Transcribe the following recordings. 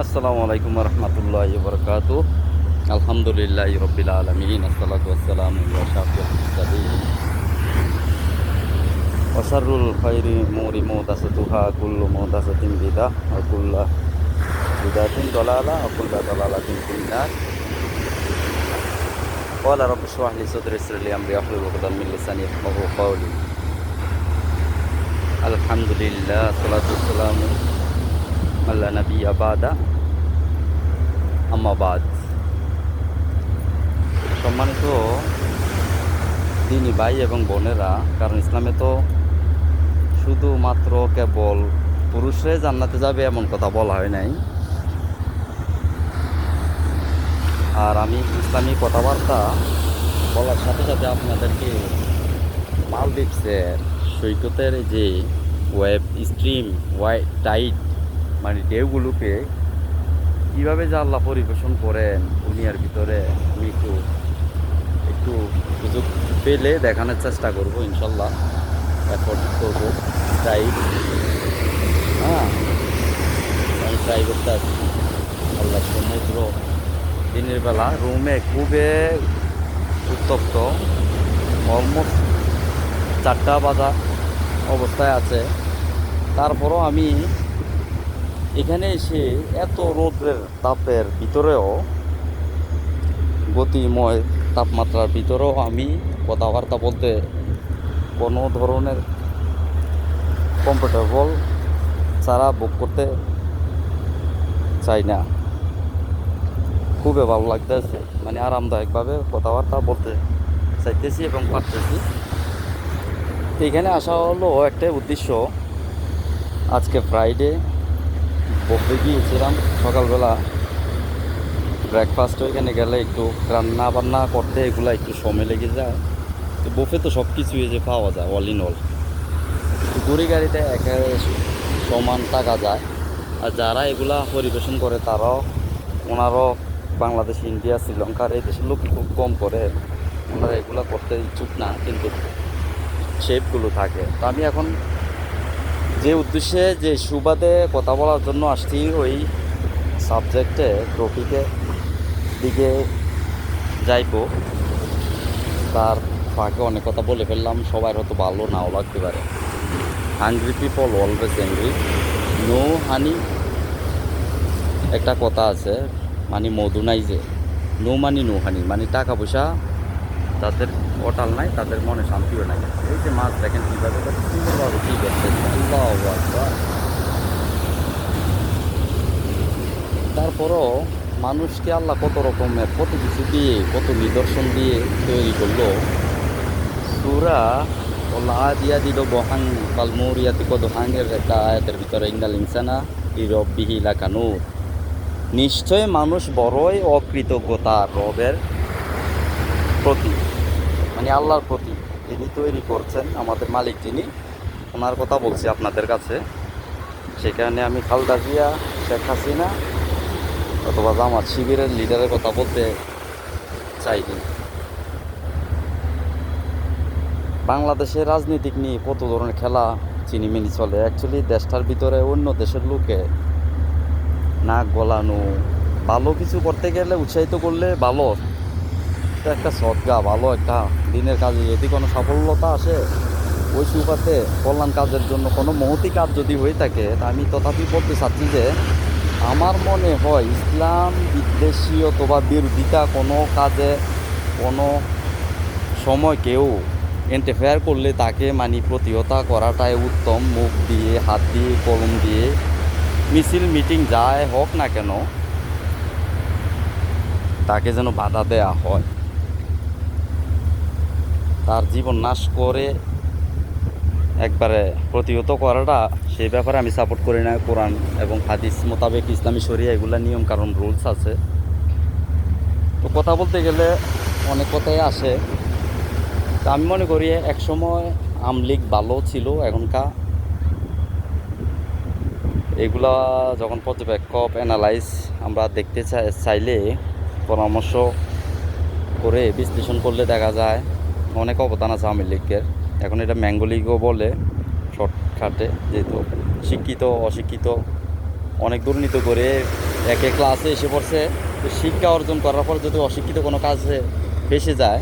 আসসালামু আলাইকুম রহমতুল্লাহ বরকাত। আলহামদুলিল্লাহ রবিল আলমিন, আসসালাতু ওয়াসসালামু আলা আশরাফিল মুরসালিন ওয়া শাররুল খাইরি উমুরি মুহদাসাতুহা, কুল্লু মুহদাসাতিন বিদআহ ওয়া কুল্লু বিদআতিন দালালাহ ওয়া কুল্লু দালালাতিন ফিন্নার। ক্বালা রাব্বি ইশরাহ লি সাদরি ওয়াইসির লি আমরি ওয়াহলুল উকদাতাম মিন লিসানি ইয়াফকাহু কাওলি। আলহামদুলিল্লাহ, সালাতু ওয়াসসালামু আলা নাবিয়্যা বাদা, আম্মা বাদ। সম্মানিত দিনী ভাই এবং বোনেরা, কারণ ইসলামে তো শুধুমাত্র কেবল পুরুষরাই জান্নাতে যাবে এমন কথা বলা হয় নাই। আর আমি ইসলামী কথাবার্তা বলার সাথে সাথে আপনাদেরকে মালদ্বীপসের সৈকতের যে ওয়েব স্ট্রিম, টাইড মানে ঢেউগুলোকে কীভাবে যে আল্লাহ পরিবেশন করেন দুনিয়ার ভিতরে, আমি একটু একটু সুযোগ পেলে দেখানোর চেষ্টা করব, ইনশাল্লাহ এফোর্ট করবো। টাইড, হ্যাঁ, আমি ট্রাই করতে আছি। আল্লাহ সমুদ্র দিনের বেলা রুমে খুবই উত্তপ্ত, অলমোস্ট 4টা বাজা অবস্থায় আছে। তারপরও আমি এখানে এসে এত রৌদ্রের তাপের ভিতরেও, গতিময় তাপমাত্রার ভিতরেও আমি কথাবার্তা বলতে কোনো ধরনের কমফোর্টেবল ছাড়া বুক করতে চাই না। খুবই ভালো লাগতেছে, মানে আরামদায়কভাবে কথাবার্তা বলতে চাইতেছি এবং পারতেছি। তো এখানে আসা হলো একটাই উদ্দেশ্য। আজকে ফ্রাইডে, বফে গিয়েছিলাম সকালবেলা। ব্রেকফাস্ট ওইখানে গেলে একটু রান্না বান্না করতে এগুলো একটু সময় লেগে যায়। তো বফে তো সব কিছুই যে পাওয়া যায়, অল ইন অল। ঘুরি গাড়িতে একেবারে সমান টাকা যায়। আর যারা এগুলা পরিবেশন করে তারাও, ওনারও বাংলাদেশ, ইন্ডিয়া, শ্রীলঙ্কার এই দেশের লোক খুব কম করে, ওনারা এগুলা করতে ইচ্ছুক না, কিন্তু শেপগুলো থাকে। তো আমি এখন যে উদ্দেশ্যে, যে সুবাদে কথা বলার জন্য আসছি, ওই সাবজেক্টে, টপিকের দিকে যাইব। তার ফাঁকে অনেক কথা বলে ফেললাম, সবার হয়তো ভালো নাও লাগতে পারে। Hungry people always angry, no honey একটা কথা আছে, মানে মধু নাই যে, নো মানি নো হানি, মানে টাকা পয়সা যাদের অটাল নাই তাদের মনে শান্তিও নাই। এই যে মাছ দেখেন কীভাবে সুন্দরভাবে কী করছে, আল্লাহু আকবার। তারপরও মানুষকে আল্লাহ কত রকমের, কত কিছু দিয়ে, কত নিদর্শন দিয়ে তৈরি করলো। সূরা আদিয়াদিল বহাং কালমুরিয়াতি কদহাংয়ের একটা আয়াতের ভিতরে, ইন্নাল ইনসানা লিরাব্বিহি লাকানুর, নিশ্চয় মানুষ বড়ই অকৃতজ্ঞতা রবের প্রতি, মানে আল্লাহর প্রতি, যিনি তৈরি করছেন, আমাদের মালিক যিনি, ওনার কথা বলছি আপনাদের কাছে। সেখানে আমি খালেদা জিয়া, শেখ হাসিনা অথবা জামাত শিবিরের লিডারের কথা বলতে চাইনি। বাংলাদেশের রাজনীতিক নিয়ে কত ধরনের খেলা চিনিমিনি চলে। অ্যাকচুয়ালি দেশটার ভিতরে অন্য দেশের লোকে নাক গলানো, ভালো কিছু করতে গেলে উৎসাহিত করলে ভালো, এটা একটা সদগা, ভালো একটা দিনের কাজে যদি কোনো সফলতা আসে, ওই সুবাদে কল্যাণ কাজের জন্য কোনো মহতি কাজ যদি হয়ে থাকে, তা আমি তথাপি বলতে চাচ্ছি যে আমার মনে হয় ইসলাম বিদ্বেষী অথবা বিরোধিতা কোনো কাজে কোনো সময় কেউ ইন্টারফেয়ার করলে তাকে প্রতিহতা করাটাই উত্তম। মুখ দিয়ে, হাত দিয়ে, কলম দিয়ে, মিছিল মিটিং যাই হোক না কেন, তাকে যেন বাধা দেয়া হয়। তার জীবন নাশ করে একবারে প্রতিহত করাটা, সেই ব্যাপারে আমি সাপোর্ট করি না। কোরআন এবং হাদিস মোতাবেক, ইসলামী শরিয়া, এগুলা নিয়ম কারণ রুলস আছে। তো কথা বলতে গেলে অনেক কথাই আসে। তো আমি মনে করি একসময় আমলিগ ভালো ছিল, এখনকার এগুলা যখন পর্যবেক্ষক অ্যানালাইজ আমরা দেখতে চাইলে, পরামর্শ করে বিশ্লেষণ করলে দেখা যায় অনেক অবদান আছে আওয়ামী লীগের। এখন এটা ম্যাঙ্গো লীগও বলে শর্টকাটে, যেহেতু শিক্ষিত অশিক্ষিত অনেক দুর্নীতি করে একে ক্লাসে এসে পড়ছে, তো শিক্ষা অর্জন করার পর যদি অশিক্ষিত কোনো কাজে ফেসে যায়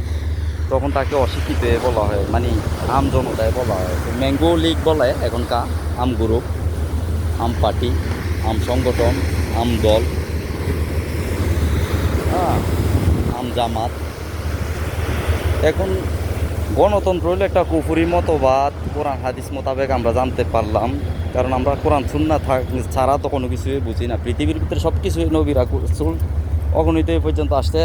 তখন তাকে অশিক্ষিত বলা হয়, মানে আম জনতায় বলা হয়। তো ম্যাঙ্গো লীগ বলে এখনকার আম গ্রুপ, আম পার্টি, আম সংগঠন, আম দল, হ্যাঁ, আম জামাত। এখন গণতন্ত্র হলো একটা কুফুরি মতবাদ, কোরআন হাদিস মোতাবেক আমরা জানতে পারলাম। কারণ আমরা কোরআন সুন্নাহ ছাড়া তো কোনো কিছুই বুঝি না। পৃথিবীর ভিতরে সব কিছুই নবীরা রাসূল অগণিত এই পর্যন্ত আসছে,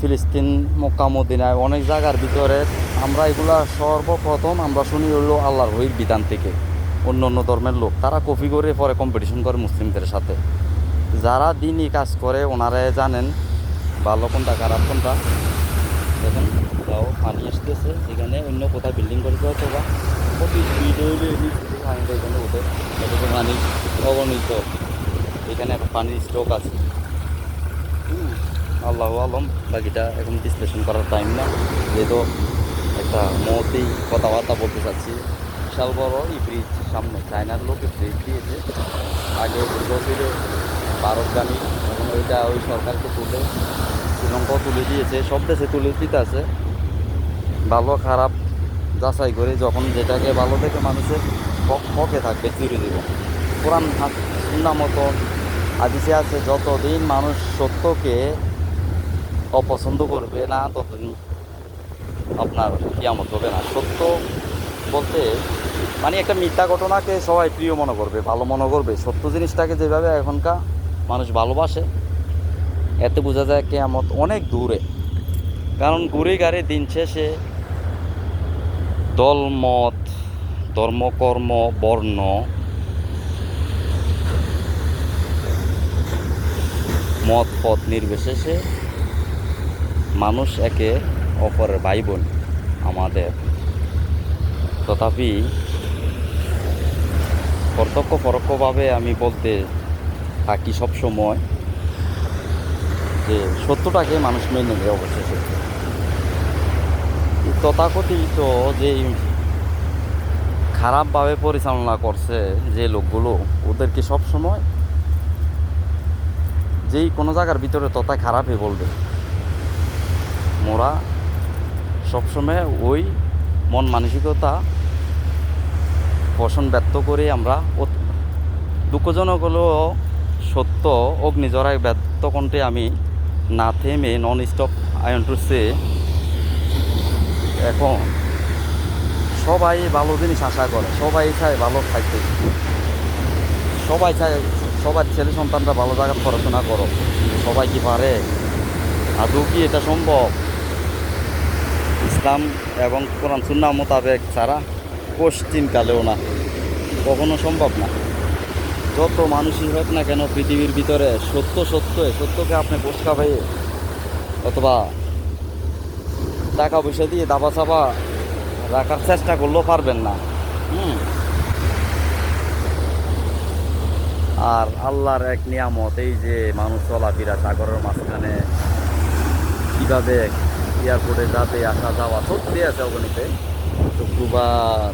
ফিলিস্তিন, মক্কা, মদিনায় অনেক জায়গার ভিতরে। আমরা এগুলা সর্বপ্রথম আমরা শুনি হলো আল্লাহর ওহির বিধান থেকে। অন্য অন্য ধর্মের লোক তারা কপি করে পরে কম্পিটিশন করে মুসলিমদের সাথে। যারা দিনই কাজ করে ওনারাই জানেন ভালো কোনটা খারাপ কোনটা। দেখুন তাও পানি আসতেছে, এখানে অন্য কোথাও বিল্ডিং করেছে হয়তো বা কপি স্পিড হইলে এখানে ওঠে, অথচ পানি অগণিত। এখানে একটা পানির স্টক আছে। আল্লাহ আলম, বাকিটা এখন বিশ্লেষণ করার টাইম না, যেহেতু একটা মতেই কথাবার্তা বলতে চাচ্ছি। বিশাল বড় এই ব্রিজ সামনে, চায়নার লোকে ব্রিজ দিয়েছে, আগে ছিল ভারতগামী, এখন ওইটা ওই সরকারকে তুলে শ্রীলঙ্কাও তুলে দিয়েছে, সব দেশে তুলে দিতে আছে। ভালো খারাপ যাচাই করে যখন যেটাকে ভালো দেখে মানুষের পক্ষে থাকবে চিরে দেব। কোরআন সুন্নাহ মতো হাদিসে আছে, যতদিন মানুষ সত্যকে অপছন্দ করবে না ততদিন আপনার কিয়ামত হবে না। সত্য বলতে মানে একটা মিথ্যা ঘটনাকে সবাই প্রিয় মনে করবে, ভালো মনে করবে। সত্য জিনিসটাকে যেভাবে এখনকার মানুষ ভালোবাসে, এতে বোঝা যায় কিয়ামত অনেক দূরে। কারণ ঘুরে গাড়ি দিন শেষে দল মত, ধর্মকর্ম, বর্ণ, মত পথ নির্বিশেষে মানুষ একে অপরের ভাই বোন আমাদের। তথাপি প্রত্যক্ষ পরোক্ষভাবে আমি বলতে থাকি সবসময় যে সত্যটাকে মানুষ মেনে নেবে অবশেষে। তথাকথিত যে খারাপভাবে পরিচালনা করছে যে লোকগুলো, ওদেরকে সবসময় যেই কোনো জায়গার ভিতরে তথা খারাপই বলবে। মোরা সবসময় ওই মন মানসিকতা পোষণ ব্যর্থ করে আমরা দুঃখজনক হলেও সত্য অগ্নিজরায় ব্যর্থ কণ্ঠে আমি না থেমে নন স্টপ আয়ন টুসে এখন সবাই ভালো জিনিস আশা করে, সবাই চায় ভালো থাকতে, সবাই চায় সবার ছেলে সন্তানরা ভালো জায়গায় পড়াশোনা করো। সবাই কি পারে? আদৌ কি এটা সম্ভব? ইসলাম এবং কোরআন সুন্নাহ মোতাবেক ছাড়া পশ্চিমকালেও না, কখনো সম্ভব না। যত মানুষই হোক না কেন পৃথিবীর ভিতরে সত্যকে আপনি পোষকা পেয়ে অথবা টাকা পয়সা দিয়ে দাবা চাবা রাখার চেষ্টা করলেও পারবেন না। আর আল্লাহর এক নিয়ামত এই যে মানুষ চলাফেরা সাগরের মাঝখানে কীভাবে এয়ারপোর্টে যাতে আসা যাওয়া সত্যি আছে অগণিতে শুক্রবার।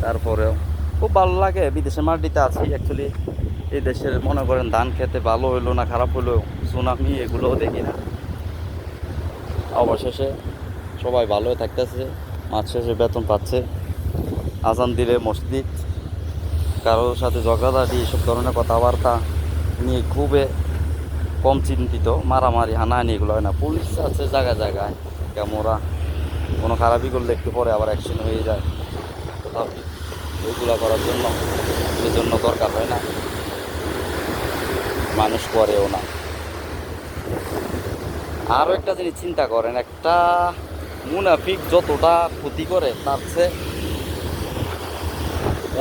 তারপরেও খুব ভালো লাগে বিদেশে মাটিতে আছি। অ্যাকচুয়ালি এই দেশের মনে করেন ধান খেতে ভালো হইলো না খারাপ হইলো, সুনামি এগুলোও দেখি না। অবশেষে সবাই ভালোই থাকতেছে, মাস শেষে বেতন পাচ্ছে, আজান দিলে মসজিদ, কারোর সাথে ঝগড়াঝাটি এসব ধরনের কথাবার্তা নিয়ে খুবই কম চিন্তিত। মারামারি হানাহানি এগুলো হয় না। পুলিশ আছে জায়গায় জায়গায়, ক্যামেরা কোনো খারাপই করলে একটু পরে আবার অ্যাকশন হয়ে যায়। তথাপি ওইগুলো করার জন্য সেজন্য দরকার হয় না, মানুষ করেও না। আরও একটা জিনিস চিন্তা করেন, একটা মুনাফিক যতটা ক্ষতি করে তার চেয়ে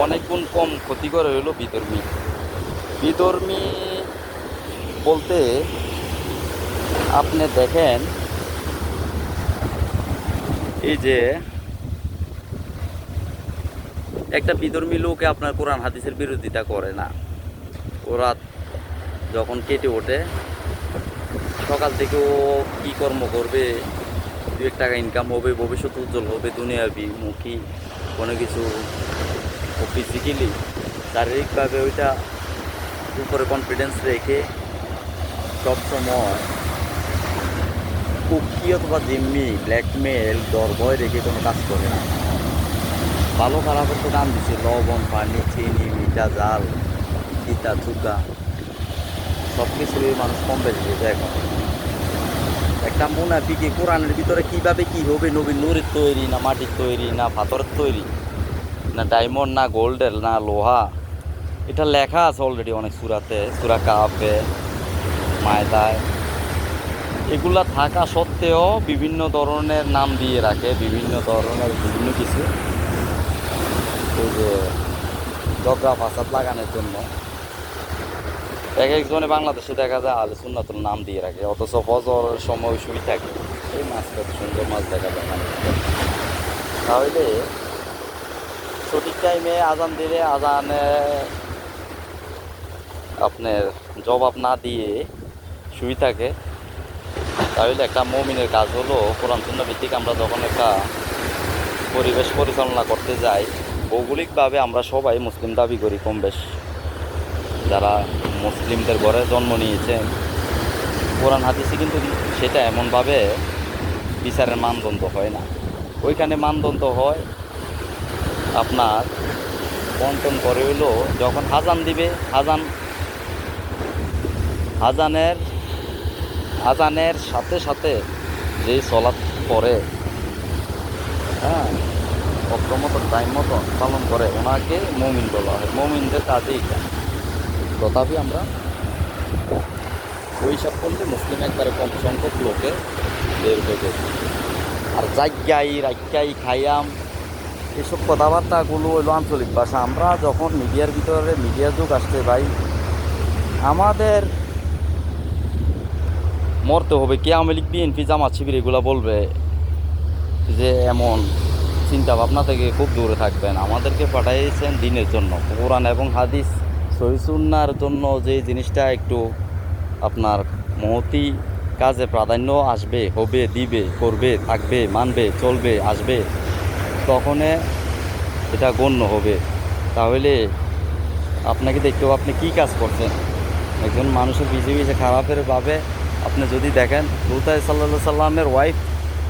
অনেক গুণ কম ক্ষতি করে হইল বিধর্মী। বিধর্মী বলতে আপনি দেখেন এই যে একটা বিধর্মী লোকে আপনার কোরআন হাদিসের বিরোধিতা করে না। ওরা যখন কেটে ওঠে সকাল থেকে ও কী কর্ম করবে, 2 টাকা ইনকাম হবে, ভবিষ্যৎ উজ্জ্বল হবে, দুনিয়াভিমুখী কোনো কিছু ফিজিক্যালি শারীরিকভাবে ওইটা উপরে কনফিডেন্স রেখে সবসময় কুকি অথবা জিম্মি ব্ল্যাকমেল দরভয় রেখে কোনো কাজ করে না। ভালো খারাপের তো দাম দিচ্ছে, লবণ, পানি, চিনি, মিঠা, জাল, তিতা, চুকা সব কিছুই মানুষ কম বেশি দিয়েছে। এখন একটা মুনাফিকে কোরআনের ভিতরে কিভাবে কি হবে, নবী নূরের তৈরি না মাটির তৈরি না পাথরের তৈরি না ডায়মন্ড না গোল্ডের না লোহা, এটা লেখা আছে অলরেডি অনেক সূরাতে, সূরা কাফে, মায়দায়। এগুলা থাকা সত্ত্বেও বিভিন্ন ধরনের নাম দিয়ে রাখে, বিভিন্ন ধরনের বিভিন্ন কিছু, ওই যে ঝগড়া ফাসাদ লাগানোর জন্য। এক একজনে বাংলাদেশে দেখা যায় আহলে সুন্নাতুল নাম দিয়ে রাখে, অথচ ফজরের সময় শুই থাকে। এই মাছটা সুন্দর মাছ দেখা যায় না। তাহলে সঠিক টাইমে আজান দিলে আজানে আপনার জবাব না দিয়ে শুই থাকে, তাহলে একটা মুমিনের কাজ হলো কোরআন সুন্নাহ ভিত্তিক আমরা যখন একটা পরিবেশ পরিচালনা করতে যাই, ভৌগোলিকভাবে আমরা সবাই মুসলিম দাবি করি কম বেশ, যারা মুসলিমদের ঘরে জন্ম নিয়েছেন। কোরআন হাদিসে কিন্তু সেটা এমনভাবে বিচারের মানদণ্ড হয় না। ওইখানে মানদণ্ড হয় আপনার বন্টন করে হইলো যখন আজান দিবে, আজানের সাথে সাথে যে সলাৎ পড়ে, হ্যাঁ, অক্রমত টাইম মতো পালন করে, ওনাকে মুমিন বলা হয়। মুমিনদের কাজেই এটা। তথাপি আমরা ওই সব করলে মুসলিম একবারে কম সংখ্যক লোকে বের হয়ে যায়। আর রাজ্যাই খাইয়াম এসব কথাবার্তাগুলো হইলো আঞ্চলিক ভাষা। আমরা যখন মিডিয়ার ভিতরে মিডিয়ার যুগ আসছে ভাই, আমাদের মরতে হবে। কে আওয়ামী লীগ, বিএনপি, জামাত, শিবির এগুলো বলবে যে এমন চিন্তা ভাবনা থেকে খুব দূরে থাকবেন। আমাদেরকে পাঠাইছেন দিনের জন্য, কোরআন এবং হাদিস সহিহ সুন্নাহর জন্য। যে জিনিসটা একটু আপনার মহতি কাজে প্রাধান্য আসবে, হবে, দিবে, করবে, থাকবে, মানবে, চলবে, আসবে, তখন এটা গণ্য হবে। তাহলে আপনাকে দেখতে হবে আপনি কী কাজ করছেন। একজন মানুষের পিছিয়ে খারাপের ভাবে আপনি যদি দেখেন, লূত সাল্লাল্লাহু সাল্লামের ওয়াইফ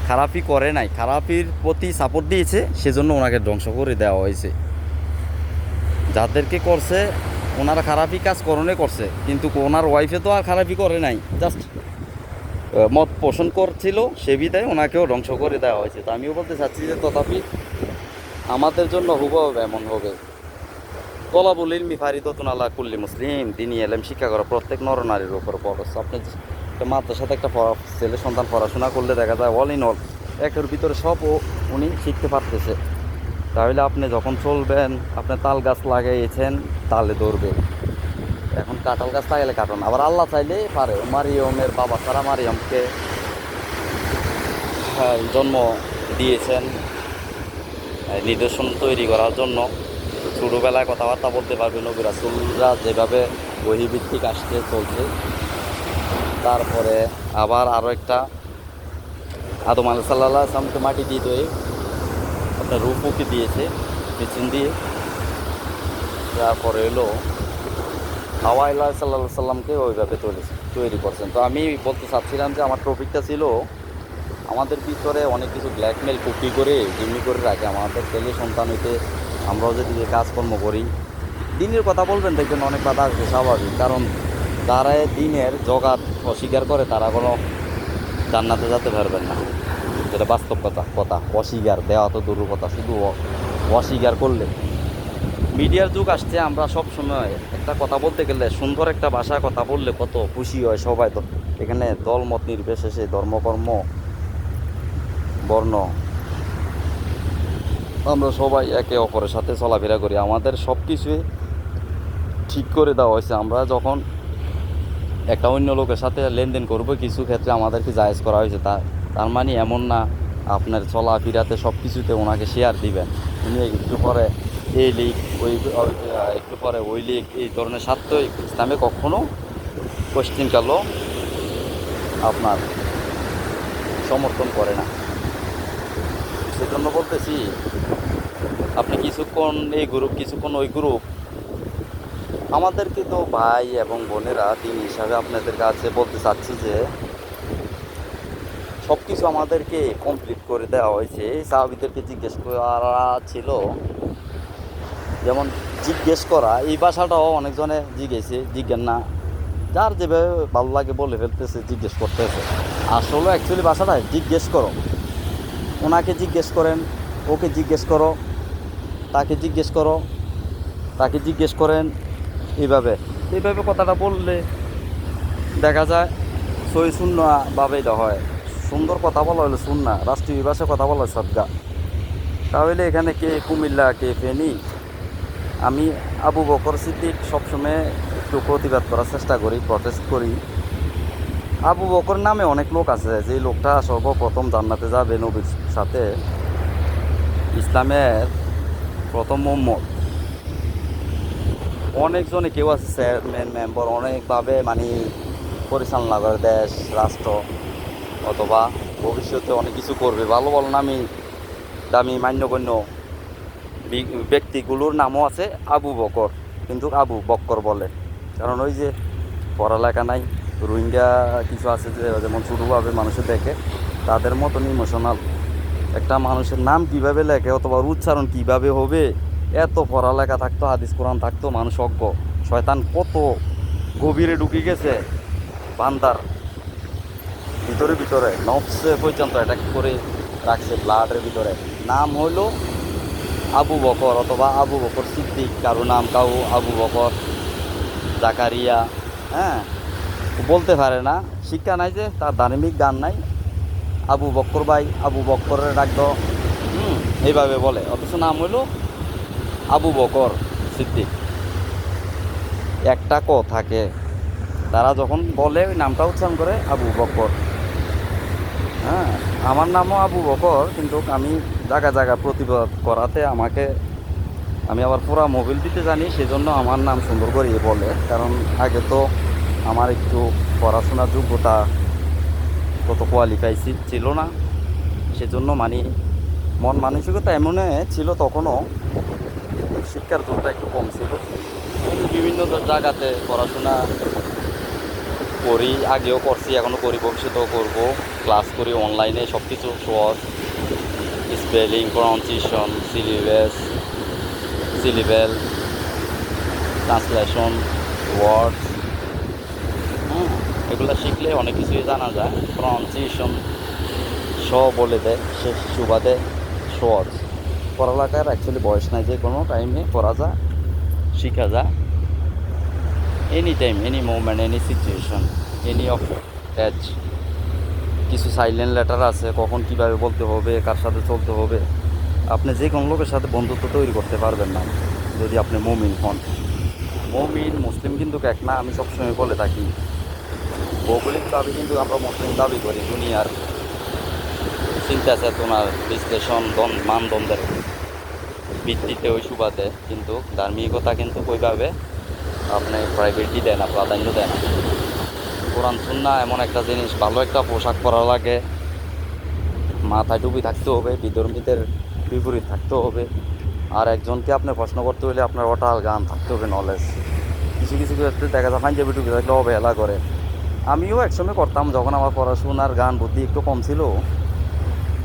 খারাপই করে নাই, খারাপির প্রতি সাপোর্ট দিয়েছে, সেজন্য ওনাকে ধ্বংস করে দেওয়া হয়েছে। যাদেরকে করছে ওনারা খারাপই কাজ করছে, কিন্তু ওনার ওয়াইফে তো আর খারাপই করে নাই, জাস্ট মত পোষণ করছিল, সে বিধায় ওনাকেও ধ্বংস করে দেওয়া হয়েছে। তো আমিও বলতে চাচ্ছি যে তথাপি আমাদের জন্য হুবহু এমন হবে। তলাবুল ইলমি ফারিদাতুন আলা কুল্লি মুসলিম, দিনী এলেম শিক্ষা করা প্রত্যেক নরনারীর উপর ফরজ। আপনি একটা মাতার সাথে একটা ছেলে সন্তান পড়াশোনা করলে দেখা যায় অল ইন অল একের ভিতরে সব উনি শিখতে পারতেছে। তাহলে আপনি যখন চলবেন, আপনি তাল গাছ লাগাইয়েছেন, তালে ধরবে। এখন কাঁঠাল গাছ লাগাইলে কাটন, আবার আল্লাহ চাইলে পারে। মারিয়মের বাবা সারা মারিয়মকে জন্ম দিয়েছেন নিদর্শন তৈরি করার জন্য। ছোটোবেলায় কথাবার্তা বলতে পারবে, নবী রাসূলরা যেভাবে ওহীভিত্তিক আসতে চলছে। তারপরে আবার আরও একটা আদম আলাইহিস সালামকে মাটি দিয়ে তৈরি আপনার রূপকে দিয়েছে পেছন দিয়ে। তারপরে এলো হাওয়া সাল্লাল্লাহু সাল্লামকে ওইভাবে তৈরি করছেন। তো আমি বলতে চাচ্ছিলাম যে আমার টপিকটা ছিল আমাদের ভিতরে অনেক কিছু ব্ল্যাকমেল কুপি করে জিম্মি করে রাখে আমাদের ছেলে সন্তান হইতে। আমরাও যদি কাজকর্ম করি, দিনের কথা বলবেন দেখবেন অনেক কথা আসবে, স্বাভাবিক। কারণ যারা দিনের জগাত অস্বীকার করে তারা কোনো জান্নাতে যেতে পারবেন না, যেটা বাস্তব কথা। অস্বীকার দেওয়া তো দূরের কথা, শুধু অস্বীকার করলে। মিডিয়ার যুগ আসছে, আমরা সব সময় একটা কথা বলতে গেলে সুন্দর একটা ভাষায় কথা বললে কত খুশি হয় সবাই। তো এখানে দলমত নির্বিশেষে, ধর্মকর্ম, বর্ণ, আমরা সবাই একে অপরের সাথে চলাফেরা করি। আমাদের সব কিছুই ঠিক করে দেওয়া হয়েছে। আমরা যখন একটা অন্য লোকের সাথে লেনদেন করব, কিছু ক্ষেত্রে আমাদেরকে জায়েজ করা হয়েছে। তার মানে এমন না আপনার চলাফেরাতে সব কিছুতে ওনাকে শেয়ার দিবেন। উনি একটু পরে এই লিগ, একটু পরে ওই লিগ, এই ধরনের স্বার্থ ইসলামে কখনো পশ্চিমকালও আপনার সমর্থন করে না। সেজন্য বলতেছি, আপনি কিছুক্ষণ এই গ্রুপ, কিছুক্ষণ ওই গ্রুপ, আমাদেরকে তো ভাই এবং বোনেরা দিন হিসাবে আপনাদের কাছে বলতে চাচ্ছি যে সব কিছু আমাদেরকে কমপ্লিট করে দেওয়া হয়েছে। সাহাবীদেরকে জিজ্ঞেস করা ছিল, যেমন জিজ্ঞেস করা এই ভাষাটাও অনেকজনে জিজ্ঞেস না, যার যেভাবে ভালো লাগে বলে ফেলতেছে, জিজ্ঞেস করতেছে। আসলে অ্যাকচুয়ালি ভাষাটা জিজ্ঞেস করো, ওনাকে জিজ্ঞেস করেন, ওকে জিজ্ঞেস করো, তাকে জিজ্ঞেস করো, তাকে জিজ্ঞেস করেন, এইভাবে এইভাবে কথাটা বললে দেখা যায় সই শূন্যভাবে এটা হয়। সুন্দর কথা বলা হলো সুন্না, রাষ্ট্রীয় ভাষায় কথা বলা হয় সদগা। তাহলে এখানে কে কুমিল্লা, কে ফেনী? আমি আবু বকর সিদ্দিক সবসময় একটু প্রতিবাদ করার চেষ্টা করি, প্রটেস্ট করি। আবু বকর নামে অনেক লোক আছে, যে লোকটা সর্বপ্রথম জান্নাতে যাবে নবীর সাথে, ইসলামের প্রথম মোহাম্মদ। অনেকজনে কেউ আছে চেয়ারম্যান মেম্বার, অনেকভাবে মানে পরিচালনা করে দেশ রাষ্ট্র, অথবা ভবিষ্যতে অনেক কিছু করবে। ভালো ভালো নামি দামি মান্যগণ্য ব্যক্তিগুলোর নামও আছে আবু বকর, কিন্তু আবু বক্কর বলে, কারণ ওই যে পড়ালেখা নাই। রোহিঙ্গা কিছু আছে যে যেমন ছোটোভাবে মানুষের দেখে, তাদের মতন ইমোশনাল একটা মানুষের নাম কিভাবে লেখে অথবা উচ্চারণ কিভাবে হবে, এত পড়ালেখা থাকতো, হাদিস কোরআন থাকতো, মানুষ অজ্ঞ। শয়তান কত গভীরে ঢুকে গেছে বান্দার ভিতরে ভিতরে, নফসে পর্যন্ত অ্যাটাক করে রাখছে, ব্লাডের ভিতরে। নাম হলো আবু বকর অথবা আবু বকর সিদ্দিক, কারো নাম কাউ আবু বকর জাকারিয়া, হ্যাঁ, বলতে পারে না, শিক্ষা নাই, যে তার ধার্মিক গান নাই, আবু বক্কর ভাই, আবু বক্করের ডাকদ, এইভাবে বলে, অথচ নাম হইল আবু বকর সিদ্দিক। একটা ক থাকে, তারা যখন বলে ওই নামটা উচ্চারণ করে আবু বকর। হ্যাঁ, আমার নামও আবু বকর, কিন্তু আমি জায়গা প্রতিবাদ করাতে আমি আবার পুরা মোবিল দিতে জানি, সেজন্য আমার নাম সুন্দর করে বলে। কারণ আগে তো আমার একটু পড়াশোনার যোগ্যতা কত কোয়ালিফাই ছিল না, সেজন্য মানে মন মানসিকতা এমন ছিল তখনও, শিক্ষার যোগটা একটু কম ছিল। কিন্তু বিভিন্ন জায়গাতে পড়াশোনা করি, আগেও করছি, এখনও করি, ভবিষ্যতেও করব। ক্লাস করি অনলাইনে, সব কিছু সহজ, স্পেলিং, প্রনাউন্সিয়েশন, সিলেবেল, ট্রান্সলেশন, ওয়ার্ডস, এগুলো শিখলে অনেক কিছুই জানা যায়। প্রনাউন্সিয়েশন বলে দেয়, সে সুবাদে সহজ। পড়ালেখার অ্যাকচুয়ালি বয়স নাই, যে কোনো টাইমে পড়া যায়, শেখা যায়, any time, any moment, any situation, any of age. কিছু সাইলেন্ট লেটার আছে, কখন কিভাবে বলতে হবে, কার সাথে চলতে হবে। আপনি যে কোনো লোকের সাথে বন্ধুত্ব তৈরি করতে পারবেন না যদি আপনি মুমিন হন। মুসলিম কিন্তু এক না, আমি সবসময় বলে থাকি। ভৌগোলিক দাবি কিন্তু আমরা মুসলিম দাবি করি, দুনিয়ার চিন্তা চেতনার বিশ্লেষণ মানদণ্ডের ভিত্তিতে ওই সুবাদে, কিন্তু ধার্মিকতা কিন্তু ওইভাবে আপনি প্রায়োরিটি দেয় না, প্রাধান্য দেয় না। কোরআন সুন্নাহ এমন একটা জিনিস, ভালো একটা পোশাক পরা লাগে, মাথায় টুপি থাকতে হবে, বিধর্মীদের বিপরীত থাকতে হবে, আর একজনকে আপনি প্রশ্ন করতে হলে আপনার ওটাল গান থাকতে হবে, নলেজ। কিছু ক্ষেত্রে দেখা যায় পাঞ্জাবি টুপি থাকলে অবহেলা করে। আমিও একসময় করতাম, যখন আমার পড়াশোনার গান বুদ্ধি একটু কম ছিল।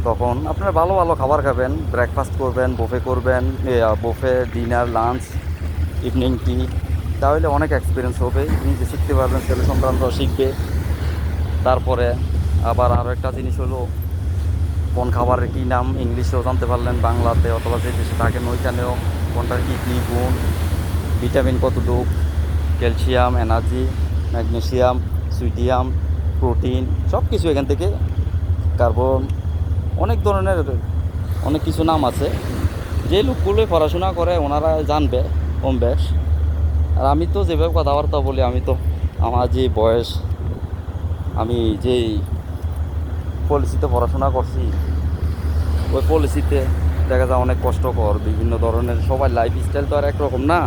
তখন আপনার ভালো ভালো খাবার খাবেন, ব্রেকফাস্ট করবেন, buffet dinner, lunch, evening tea, তাহলে অনেক এক্সপিরিয়েন্স হবে, নিজে শিখতে পারবেন, ছেলে সন্তানরাও শিখবে। তারপরে আবার আরও একটা জিনিস হলো, কোন খাবারের কী নাম ইংলিশেও জানতে পারলেন, বাংলাতে অথবা যে দেশে থাকেন ওইখানেও কোনটার কী গুণ, ভিটামিন কতটুক, calcium, energy, magnesium, sodium, protein, সব কিছু এখান থেকে, কার্বন, অনেক ধরনের অনেক কিছু নাম আছে, যে লোকগুলোই পড়াশোনা করে ওনারা জানবে কম বেশ। আর আমি তো যেভাবে কথাবার্তা বলি, আমি তো আমার যে বয়স, আমি যেই পলিসিতে পড়াশোনা করছি, ওই পলিসিতে দেখা যায় অনেক কষ্টকর, বিভিন্ন ধরনের, সবাই লাইফ স্টাইল তো আর একরকম না।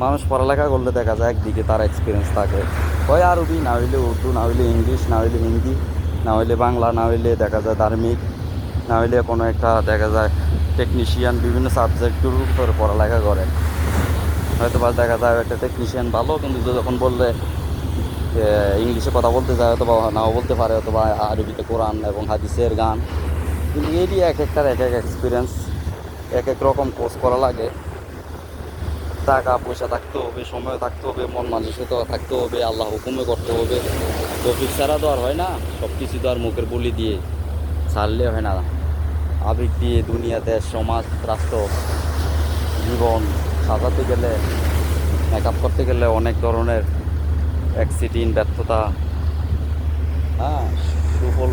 মানুষ পড়ালেখা করলে দেখা যায় একদিকে তার এক্সপিরিয়েন্স থাকে, হয় আরবি, না হইলে উর্দু, না হইলে ইংলিশ, না হইলে হিন্দি, না হইলে বাংলা, না হইলে দেখা যায় ধার্মিক, না হইলে কোনো একটা দেখা যায় টেকনিশিয়ান, বিভিন্ন সাবজেক্টের উপরে পড়ালেখা করে। হয়তো বা দেখা যায় একটা টেকনিশিয়ান ভালো, কিন্তু যখন বললে ইংলিশে কথা বলতে যায় হয়তো বা নাও বলতে পারে, অথবা আরবিতে কোরআন এবং হাদিসের গান। কিন্তু এটি এক একটার এক এক এক্সপিরিয়েন্স, এক এক রকম কোর্স করা লাগে। টাকা পয়সা থাকতে হবে, সময় থাকতে হবে, মন মানসিকতা থাকতে হবে, আল্লাহ হুকুমে করতে হবে। তৌফিক ছাড়া তো আর হয় না, সব কিছু তো আর মুখের বলি দিয়ে ছাড়লে হয় না। আবেগ দিয়ে দুনিয়া, দেশ, সমাজ, রাষ্ট্র, জীবন সাজাতে গেলে, মেকআপ করতে গেলে অনেক ধরনের অ্যাক্সিডেন্ট, ব্যর্থতা, হ্যাঁ, সুফল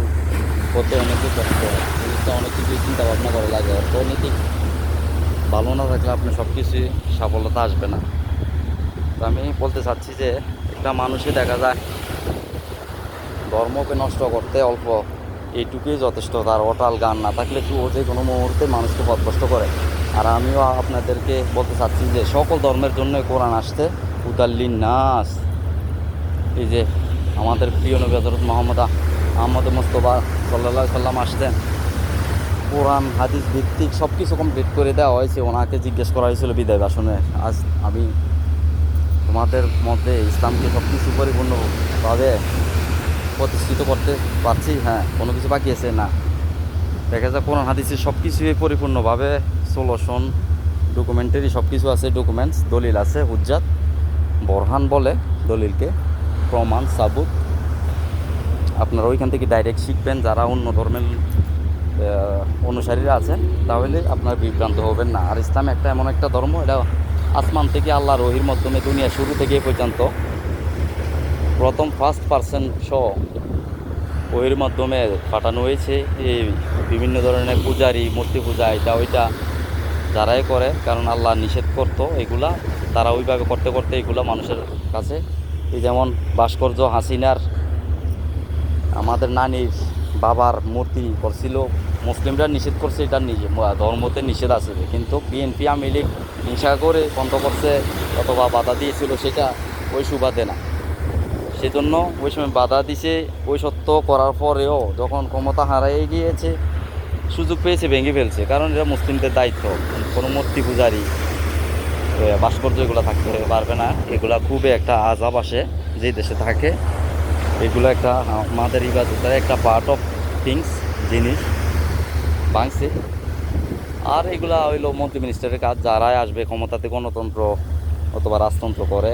হতে অনেকই কষ্ট। জিনিসটা অনেক কিছুই চিন্তা ভাবনা করা লাগে। অর্থনৈতিক ভালো না থাকলে আপনি সব কিছুই সফলতা আসবে না। তো আমি বলতে চাচ্ছি যে একটা মানুষে দেখা যায় ধর্মকে নষ্ট করতে অল্প এইটুকুই যথেষ্ট। তার অটাল গান না থাকলে কি ও যে কোনো মুহূর্তে মানুষকে পথভ্রষ্ট করে। আর আমিও আপনাদেরকে বলতে চাচ্ছি যে সকল ধর্মের জন্য কোরআন আসতে উদাল্লিন নাস। এই যে আমাদের প্রিয় নবী হযরত মুহাম্মদ আহমদ মুস্তফা সাল্লাল্লাহু আলাইহি সাল্লাম আসতেন, কোরআন হাদিস ভিত্তিক সব কিছু কমপ্লিট করে দেওয়া হয়েছে। ওনাকে জিজ্ঞেস করা হয়েছিল বিদায় ভাষণে, আজ আমি তোমাদের মধ্যে ইসলামকে সব কিছু পরিপূর্ণভাবে প্রতিষ্ঠিত করতে পারছি, হ্যাঁ, কোনো কিছু বাকি আছে না। দেখা যায় কোরআন হাদিসের সব কিছুই পরিপূর্ণভাবে সলিউশন, ডকুমেন্টারি সব কিছু আছে, ডকুমেন্টস, দলিল আছে, হুজ্জাত, বরহান বলে দলিলকে, প্রমাণ, সাবুত। আপনারা ওইখান থেকে ডাইরেক্ট শিখবেন। যারা অন্য ধর্মের অনুসারীরা আছেন তাহলে আপনার বিভ্রান্ত হবেন না। আর ইসলাম একটা এমন একটা ধর্ম, এটা আসমান থেকে আল্লাহর ওহীর মাধ্যমে দুনিয়া শুরু থেকে পর্যন্ত প্রথম ফার্স্ট পার্সন সহ ওহির মাধ্যমে পাঠানো হয়েছে। এই বিভিন্ন ধরনের পূজারি, মূর্তি পূজা, এটা ওইটা যারাই করে, কারণ আল্লাহ নিষেধ করতো এগুলা, তারা ওইভাবে করতে করতে এগুলা মানুষের কাছে, এই যেমন ভাস্কর্য হাসিনার আমাদের নানির বাবার মূর্তি করছিল, মুসলিমরা নিষেধ করছে, এটা ধর্মতে নিষেধ আছে, কিন্তু বিএনপি আওয়ামী লীগ হিংসা করে বন্ধ করছে অথবা বাধা দিয়েছিল, সেটা ওই সুবাদে না। সেজন্য ওই সময় বাধা দিছে, ওই সত্য করার পরেও যখন ক্ষমতা হারিয়ে গিয়েছে, সুযোগ পেয়েছে, ভেঙে ফেলছে। কারণ এটা মুসলিমদের দায়িত্ব। কোনো মূর্তি পূজারি, ভাস্কর্য এগুলো থাকতে পারবে না। এগুলা খুবই একটা আযাব আসে যে দেশে থাকে। এগুলো একটা আমাদের ইবাদতের একটা পার্ট অফ থিংস, জিনিস ভাঙছে। আর এগুলা হইলো মন্ত্রী মিনিস্টারের কাজ। যারাই আসবে ক্ষমতাতে, গণতন্ত্র অথবা রাজতন্ত্র করে,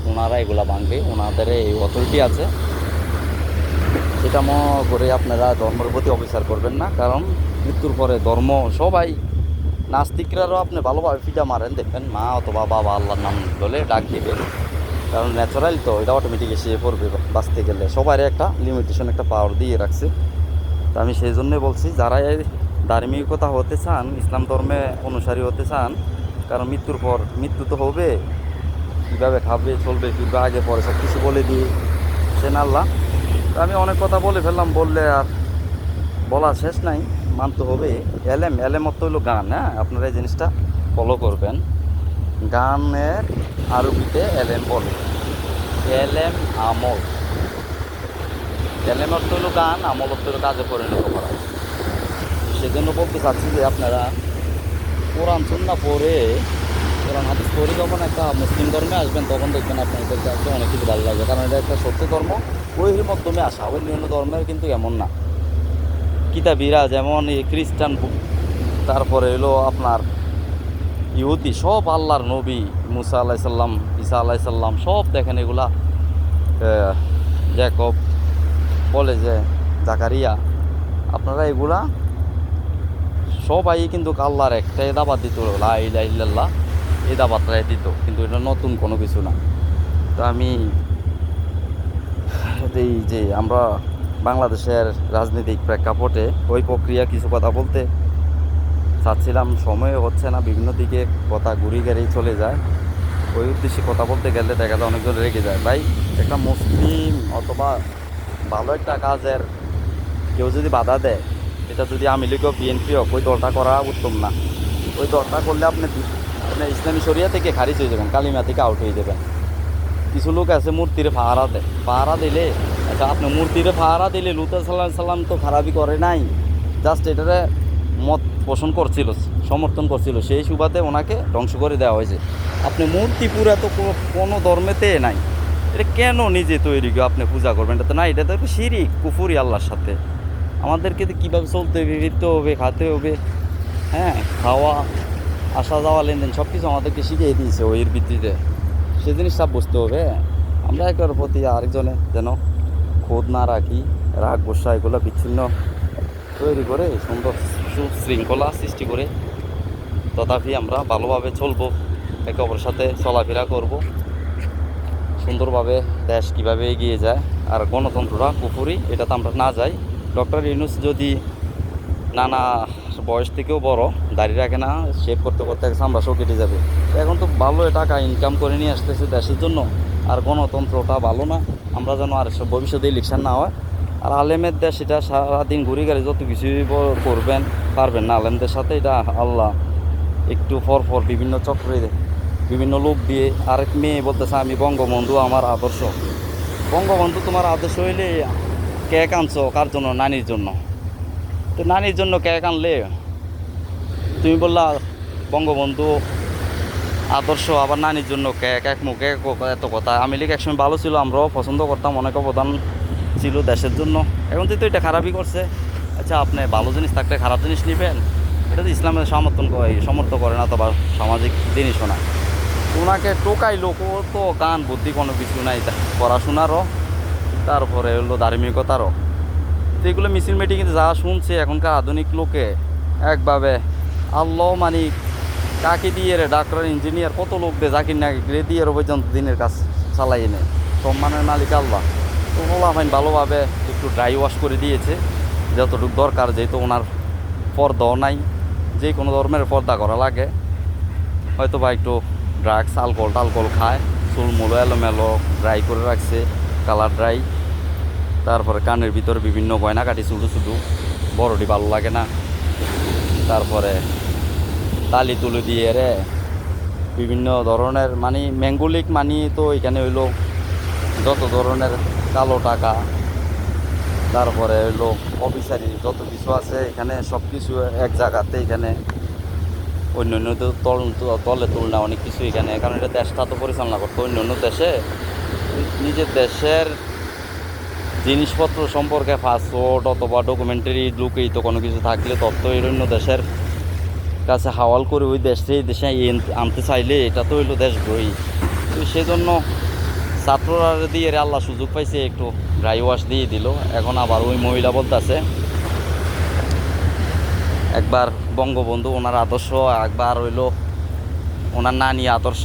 ওনারা এগুলা ভাঙবে, ওনাদের এই অথরিটি আছে। সেটা মনে করে আপনারা ধর্মের প্রতি অবিচার করবেন না। কারণ মৃত্যুর পরে ধর্ম সবাই, নাস্তিকরাও আপনি ভালোভাবে ফিটা মারেন, দেখবেন মা অথবা বাবা আল্লাহর নাম বলে ডাক দেবে। কারণ ন্যাচারাল তো, এটা অটোমেটিক এসে পড়বে বাঁচতে গেলে। সবারই একটা লিমিটেশন, একটা পাওয়ার দিয়ে রাখছে। তো আমি সেই জন্যই বলছি, যারা এই ধার্মিকতা হতে চান, ইসলাম ধর্মে অনুসারী হতে চান, কারণ মৃত্যুর পর মৃত্যু তো হবে, কীভাবে খাবে, চলবে, ফিরবে, আগে পরে সব কিছু বলে দিয়েছেন আল্লাহ। তো আমি অনেক কথা বলে ফেললাম, বললে আর বলা শেষ নাই, মানতে হবে। এলেম অর্থ হইলো গান, হ্যাঁ, আপনারা এই জিনিসটা ফলো করবেন। গানের আরবিতে এলেম বলে, এলেম আমল। এলেম অর্থ হলো গান, আমল অর্থ হলো কাজে পরিণত করা। সেজন্য বলতে চাচ্ছি যে আপনারা কোরআন সুন্নাহ পড়ে, কোরআন হাদিস পড়ে যখন একটা মুসলিম ধর্মে আসবেন, তখন দেখবেন আপনাদের কাছে অনেক কিছু ভালো লাগবে। কারণ এটা একটা সত্য ধর্ম, ওইর মাধ্যমে আসা। অন্যান্য ধর্মের কিন্তু এমন না। কিতাবীরা যেমন এই খ্রিস্টান, তারপরে হলো আপনার ইহুদি, সব আল্লাহর নবী, মুসা আলাইসাল্লাম, ঈসা আলাইসাল্লাম, সব দেখেন এগুলা, জ্যাকব বলে যে জাকারিয়া, আপনারা এগুলা সবাই কিন্তু আল্লাহর একটা দাবাত দিত, লা ইলাহা ইল্লাল্লাহ, এই দাবাতটাই দিত, কিন্তু এটা নতুন কোনো কিছু না। তো আমি এই যে আমরা বাংলাদেশের রাজনৈতিক প্রেক্ষাপটে ওই প্রক্রিয়া কিছু কথা বলতে চাচ্ছিলাম, সময় হচ্ছে না, বিভিন্ন দিকে কথা ঘুরি গেড়েই চলে যায়। ওই উদ্দেশ্যে কথা বলতে গেলে দেখা যায় অনেকজন রেগে যায়। ভাই, একটা মুসলিম অথবা ভালো একটা কাজের কেউ যদি বাধা দেয়, এটা যদি আওয়ামী লীগ হোক, বিএনপি হোক, ওই দলটা করা উত্তম না। ওই দলটা করলে আপনি ইসলামী শরিয়া থেকে খারিজ হয়ে যাবেন, কালিমা থেকে আউট হয়ে যাবেন। কিছু লোক আছে মূর্তিরে পাহারা দেয়, পাহারা দিলে, আচ্ছা, আপনি মূর্তিরে পাহারা দিলে লুত সাল্লাম তো খারাপই করে নাই, জাস্ট এটারে মত পোষণ করছিল, সমর্থন করছিল, সেই সুবাদে ওনাকে ধ্বংস করে দেওয়া হয়েছে। আপনি মূর্তি পুরা তো কোনো ধর্মেতে নাই, এটা কেন নিজে তৈরি করে আপনি পূজা করবেন? এটা তো না, এটা তো একটা শিরিক, কুফুরি আল্লাহর সাথে। আমাদেরকে তো কীভাবে চলতে হবে, ফিরতে হবে, খাতে হবে, হ্যাঁ, খাওয়া আসা যাওয়া লেনদেন সব কিছু আমাদেরকে শিখিয়ে দিয়েছে ওইয়ের ভিত্তিতে। সে জিনিসটা বুঝতে হবে। আমরা একের প্রতি আরেকজনে যেন খোদ না রাখি, রাগ গোসা এগুলো বিচ্ছিন্ন তৈরি করে সুন্দর সুশৃঙ্খলা সৃষ্টি করে তথাপি আমরা ভালোভাবে চলবো, একে অপরের সাথে চলাফেরা করব, সুন্দরভাবে দেশ কীভাবে এগিয়ে যায়। আর গণতন্ত্রটা কুফুরি, এটা তো আমরা না যাই। ডক্টর ইউনূস যদি নানা বয়স থেকেও বড়, দাড়ি রাখে না, শেভ করতে করতে চামড়াও কেটে যাবে। এখন তো ভালো টাকা ইনকাম করে নিয়ে আসতেছে দেশের জন্য, আর গণতন্ত্রটা ভালো না। আমরা যেন আর ভবিষ্যতে ইলেকশন না হয়। আর আলেমের দেশ, এটা সারাদিন ঘুরে গেলে যত কিছুই করবেন পারবেন না আলেমদের সাথে। এটা আল্লাহ একটু পর বিভিন্ন চক্রে বিভিন্ন লোক দিয়ে, আরেক মেয়ে বলতেছে আমি বঙ্গবন্ধু আমার আদর্শ। বঙ্গবন্ধু তোমার আদর্শ হইলে কেক আনছো কার জন্য? নানির জন্য। তো নানির জন্য কেক আনলে তুমি বললা বঙ্গবন্ধু আদর্শ, আবার নানির জন্য কেক, এক মুখে এত কথা। আওয়ামী লীগ একসময় ভালো ছিল, আমরাও পছন্দ করতাম, অনেক অবদান ছিল দেশের জন্য। এখন তো এটা খারাপই করছে। আচ্ছা, আপনি ভালো জিনিস থাকলে খারাপ জিনিস নেবেন? এটা তো ইসলামের সমর্থন করে না, তো বা সামাজিক জিনিসও না। ওনাকে টোকাই লোক, ও তো গান বুদ্ধি কোনো কিছু নাই, পড়াশোনারও তারপরে হলো ধার্মিকতারও। তো এগুলো মিছিল মিটিং কিন্তু যা শুনছে এখনকার আধুনিক লোকে একভাবে আল্লাহ মানি কাকে দিয়ে রে, ডাক্তার ইঞ্জিনিয়ার কত লোক দে, জাকির নাকি দিয়ে পর্যন্ত দিনের কাজ চালাই নেয়। সম্মানের মালিক আল্লাহ। তো ওলাফাইন ভালোভাবে একটু ড্রাই ওয়াশ করে দিয়েছে যতটুকু দরকার, যেহেতু ওনার পর্দাও নাই, যে কোনো ধর্মের পর্দা করা লাগে। হয়তো বা একটু ড্রাগস আলকোহল খায়, চুলমুলো এলোমেলো ড্রাই করে রাখছে, কালার ড্রাই। তারপরে কানের ভিতরে বিভিন্ন গয়নাকাটি ছোটো বড়টি ভালো লাগে না। তারপরে তালি তুলি দিয়ে রে বিভিন্ন ধরনের মানে ম্যাঙ্গোলিক মানি, তো এখানে হইলো যত ধরনের কালো টাকা, তারপরে হইলো অফিসারি যত কিছু আছে এখানে সব কিছু এক জায়গাতে। এখানে অন্য তলে তুলনা অনেক কিছু এখানে, কারণ এটা দেশটা তো পরিচালনা করতো অন্য দেশে। নিজের দেশের জিনিসপত্র সম্পর্কে পাসপোর্ট অথবা ডকুমেন্টারি লুকেই তো কোনো কিছু থাকলে তথ্য অন্য দেশের কাছে হাওয়াল করে ওই দেশে আনতে চাইলে এটা তো হইলো দেশদ্রোহী। তো সেজন্য ছাত্ররা দিয়ে আল্লাহ সুযোগ পাইছে, একটু ড্রাই ওয়াশ দিয়ে দিল। এখন আবার ওই মহিলা বলতেছে একবার বঙ্গবন্ধু ওনার আদর্শ, একবার হইলো ওনার নানি আদর্শ,